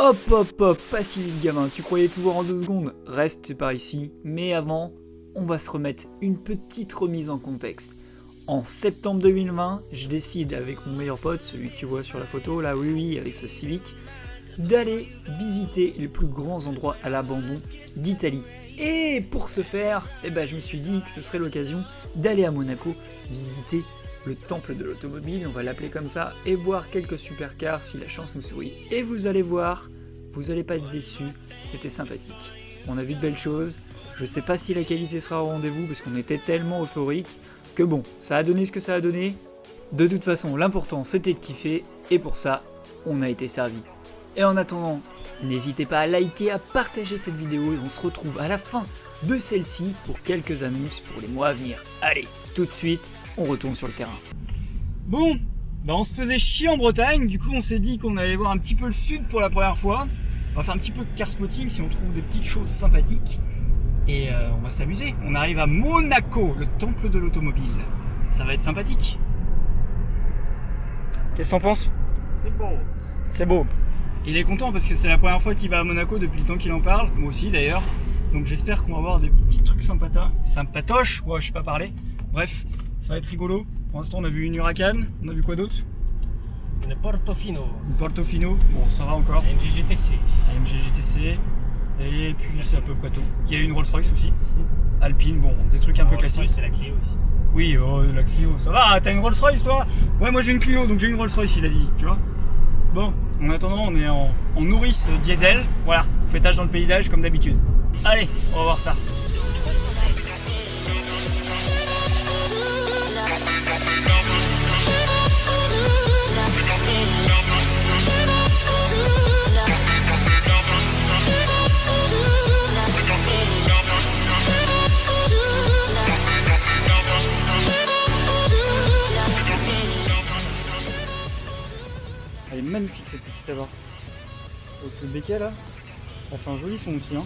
Hop, pas si vite gamin, tu croyais tout voir en 2 secondes, reste par ici, mais avant, on va se remettre une petite remise en contexte. En septembre 2020, je décide avec mon meilleur pote, celui que tu vois sur la photo, là oui, avec sa Civic, d'aller visiter les plus grands endroits à l'abandon d'Italie. Et pour ce faire, je me suis dit que ce serait l'occasion d'aller à Monaco visiter le temple de l'automobile, on va l'appeler comme ça, et voir quelques supercars si la chance nous sourit. Et vous allez voir, vous allez pas être déçus, c'était sympathique. On a vu de belles choses, je sais pas si la qualité sera au rendez-vous parce qu'on était tellement euphorique que bon, ça a donné ce que ça a donné. De toute façon, l'important c'était de kiffer, et pour ça, on a été servi. Et en attendant, n'hésitez pas à liker, à partager cette vidéo, et on se retrouve à la fin de celle-ci pour quelques annonces pour les mois à venir. Allez, tout de suite, on retourne sur le terrain. Bon, on se faisait chier en Bretagne, du coup on s'est dit qu'on allait voir un petit peu le sud pour la première fois. On va faire un petit peu de car spotting si on trouve des petites choses sympathiques. Et on va s'amuser. On arrive à Monaco, le temple de l'automobile. Ça va être sympathique. Qu'est-ce que t'en penses? C'est beau. C'est beau. Il est content parce que c'est la première fois qu'il va à Monaco depuis le temps qu'il en parle. Moi aussi d'ailleurs. Donc j'espère qu'on va avoir des petits trucs sympatoches. Ouais, je sais pas parler. Bref, ça va être rigolo. Pour l'instant, on a vu une Huracan. On a vu quoi d'autre? Une Portofino. Une Portofino. Bon, ça va encore. AMG GTC. AMG GTC. Et puis c'est un peu quoi tout. Il y a une Rolls Royce aussi. Alpine, bon, des trucs un peu classiques. C'est la Clio aussi. Oui, la Clio, ça va. T'as une Rolls Royce toi? Ouais, moi j'ai une Clio, donc j'ai une Rolls Royce, il a dit, tu vois. Bon, en attendant, on est en nourrice diesel. Voilà, on fait tâche dans le paysage comme d'habitude. Allez, on va voir ça. Elle est magnifique cette petite là-bas. Avec le béquet là, ça fait un joli son aussi. Hein.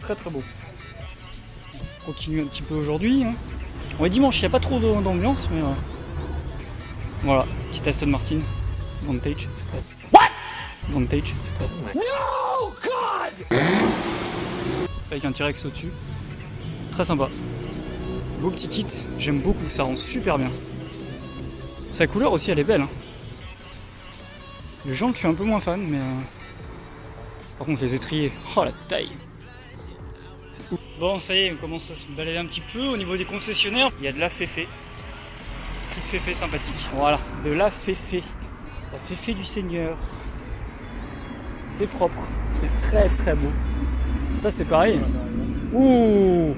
Très très beau. On continue un petit peu aujourd'hui. Hein. On est dimanche, il n'y a pas trop d'ambiance, mais voilà, petite Aston Martin. Vantage, c'est quoi? What? Vantage, c'est quoi? No God! Avec un T-Rex au-dessus. Très sympa. Beau petit kit, j'aime beaucoup, ça rend super bien. Sa couleur aussi, elle est belle. Hein. Les jantes, je suis un peu moins fan, mais par contre, les étriers, oh la taille! Bon, ça y est, on commence à se balader un petit peu au niveau des concessionnaires. Il y a de la féfé. Petite féfé sympathique. Voilà, de la féfé. La féfé du Seigneur. C'est propre, c'est très très beau. Ça, c'est pareil. Ouh!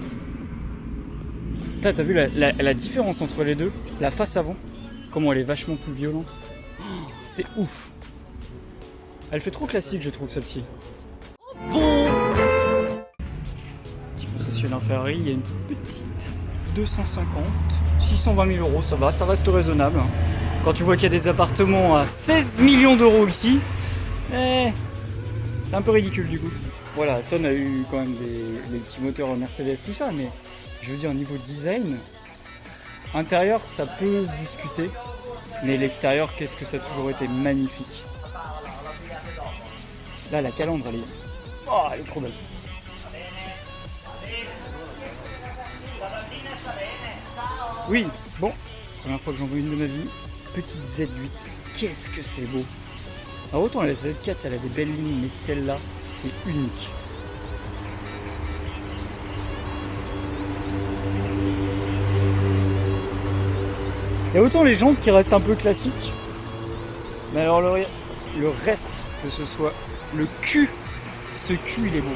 T'as vu la différence entre les deux? La face avant, comment elle est vachement plus violente. C'est ouf. Elle fait trop classique, je trouve, celle-ci. Petit concessionnaire Ferrari, il y a une petite 250, 620 000 euros, ça va, ça reste raisonnable. Quand tu vois qu'il y a des appartements à 16 millions d'euros ici, c'est un peu ridicule du coup. Voilà, Aston a eu quand même des petits moteurs Mercedes, tout ça, mais je veux dire, au niveau design, intérieur, ça peut se discuter, mais l'extérieur, qu'est-ce que ça a toujours été magnifique. Là, la calandre, elle est... Oh, elle est trop belle. Oui, bon, première fois que j'en vois une de ma vie. Petite Z8, qu'est-ce que c'est beau. Alors autant la Z4, elle a des belles lignes, mais celle-là, c'est unique. Il y a autant les jantes qui restent un peu classiques, mais alors le reste, que ce soit le cul, ce cul il est beau.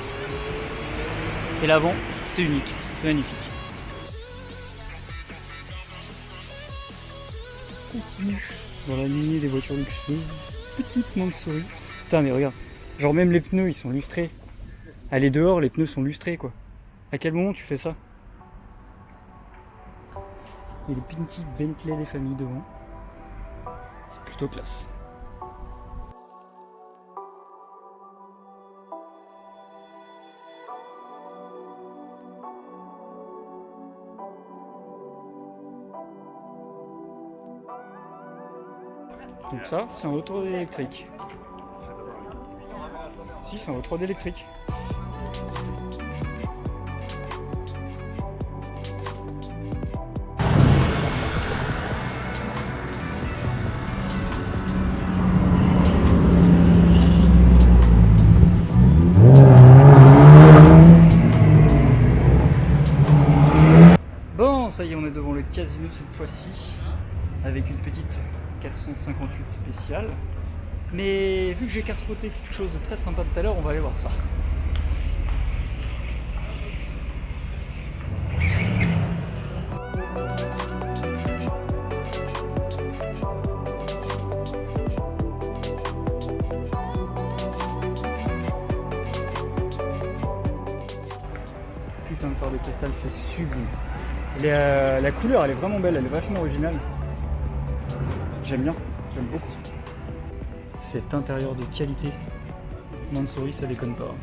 Et l'avant, c'est unique, c'est magnifique. Continue dans la lignée des voitures luxueuses, petite Mansouri. Putain mais regarde, genre même les pneus ils sont lustrés. Aller dehors, les pneus sont lustrés quoi. À quel moment tu fais ça? Et les petits Bentley des familles devant. C'est plutôt classe. Donc ça, c'est un auto électrique. Si, c'est un V3 électrique. Bon, ça y est, on est devant le casino cette fois-ci, avec une petite 458 spéciale. Mais vu que j'ai carspoté quelque chose de très sympa tout à l'heure, on va aller voir ça. Putain, le phare de cristal, c'est sublime. La couleur, elle est vraiment belle, elle est vachement originale. J'aime bien, j'aime beaucoup. Cet intérieur de qualité, Mansouri, ça déconne pas.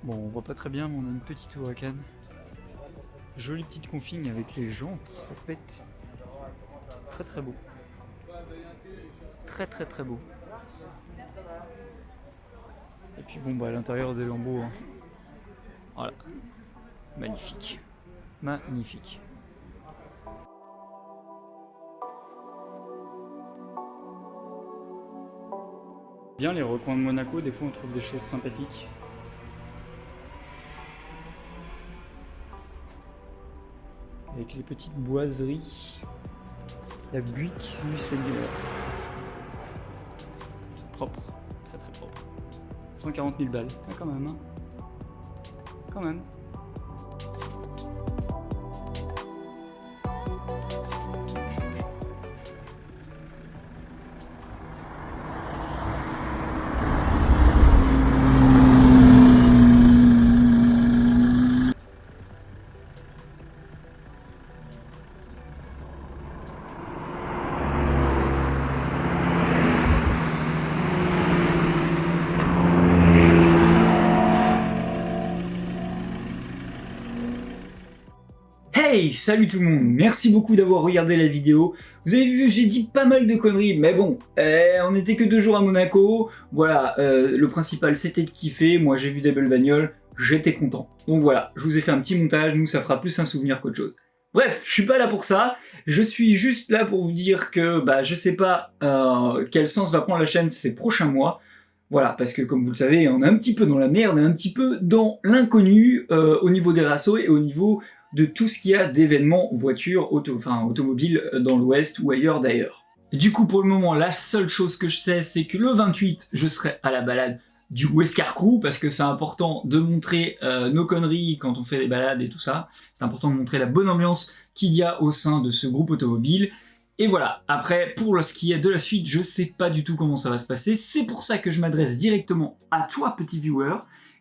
Bon, on voit pas très bien, mais on a une petite Huracan. Jolie petite config avec les jantes, ça pète. Très très beau. Très très très beau. Et puis bon, bah à l'intérieur des lambeaux, hein. Voilà. Magnifique. Magnifique. Bien les recoins de Monaco, des fois on trouve des choses sympathiques. Avec les petites boiseries. La butte du Seigneur. C'est propre, très très propre. 140 000 balles, ah, quand même, hein. Quand même. Hey, salut tout le monde, merci beaucoup d'avoir regardé la vidéo. Vous avez vu, j'ai dit pas mal de conneries, mais bon, on n'était que 2 jours à Monaco. Voilà, le principal c'était de kiffer, moi j'ai vu des belles bagnoles, j'étais content. Donc voilà, je vous ai fait un petit montage, nous ça fera plus un souvenir qu'autre chose. Bref, je suis pas là pour ça, je suis juste là pour vous dire que bah, je sais pas quel sens va prendre la chaîne ces prochains mois. Voilà, parce que comme vous le savez, on est un petit peu dans la merde, un petit peu dans l'inconnu au niveau des rassos et au niveau de tout ce qu'il y a d'événements voitures, automobiles dans l'Ouest ou ailleurs d'ailleurs. Du coup, pour le moment, la seule chose que je sais, c'est que le 28, je serai à la balade du Westcar Crew, parce que c'est important de montrer nos conneries quand on fait des balades et tout ça. C'est important de montrer la bonne ambiance qu'il y a au sein de ce groupe automobile. Et voilà, après, pour ce qui est de la suite, je sais pas du tout comment ça va se passer. C'est pour ça que je m'adresse directement à toi, petit viewer.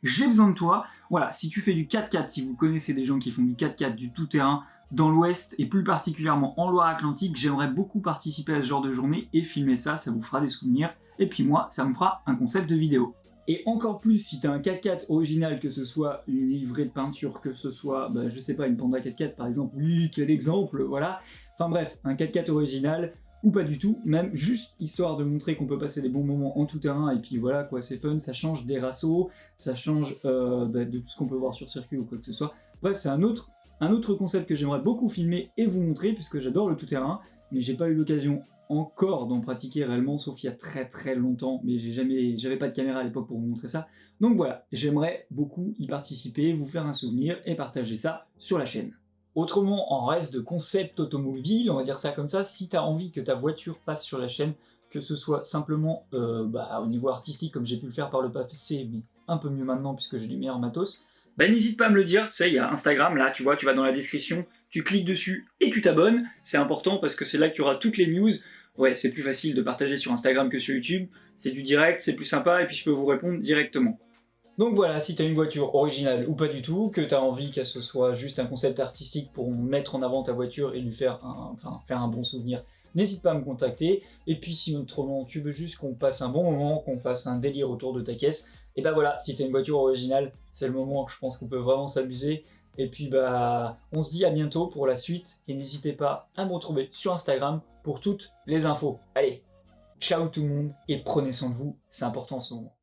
J'ai besoin de toi. Voilà, si tu fais du 4x4, si vous connaissez des gens qui font du 4x4, du tout-terrain, dans l'Ouest, et plus particulièrement en Loire-Atlantique, j'aimerais beaucoup participer à ce genre de journée et filmer ça, ça vous fera des souvenirs. Et puis moi, ça me fera un concept de vidéo. Et encore plus, si tu as un 4x4 original, que ce soit une livrée de peinture, que ce soit, bah, je sais pas, une Panda 4x4 par exemple, oui, quel exemple, voilà. Enfin bref, un 4x4 original, ou pas du tout, même juste histoire de montrer qu'on peut passer des bons moments en tout terrain, et puis voilà quoi, c'est fun, ça change des rassos, ça change de tout ce qu'on peut voir sur circuit ou quoi que ce soit. Bref, c'est un autre concept que j'aimerais beaucoup filmer et vous montrer, puisque j'adore le tout terrain, mais j'ai pas eu l'occasion encore d'en pratiquer réellement, sauf il y a très très longtemps, mais j'avais pas de caméra à l'époque pour vous montrer ça. Donc voilà, j'aimerais beaucoup y participer, vous faire un souvenir et partager ça sur la chaîne. Autrement, en reste de concept automobile, on va dire ça comme ça, si tu as envie que ta voiture passe sur la chaîne, que ce soit simplement au niveau artistique comme j'ai pu le faire par le passé, mais un peu mieux maintenant puisque j'ai du meilleur matos, bah n'hésite pas à me le dire, tu sais, il y a Instagram là, tu vois, tu vas dans la description, tu cliques dessus et tu t'abonnes, c'est important parce que c'est là qu'il y aura toutes les news. Ouais, c'est plus facile de partager sur Instagram que sur YouTube, c'est du direct, c'est plus sympa et puis je peux vous répondre directement. Donc voilà, si tu as une voiture originale ou pas du tout, que tu as envie que ce soit juste un concept artistique pour mettre en avant ta voiture et lui faire un bon souvenir n'hésite pas à me contacter. Et puis si autrement tu veux juste qu'on passe un bon moment, qu'on fasse un délire autour de ta caisse, et bah voilà, si t'as une voiture originale, c'est le moment que je pense qu'on peut vraiment s'amuser. Et puis bah on se dit à bientôt pour la suite et n'hésitez pas à me retrouver sur Instagram pour toutes les infos. Allez, ciao tout le monde et prenez soin de vous, c'est important en ce moment.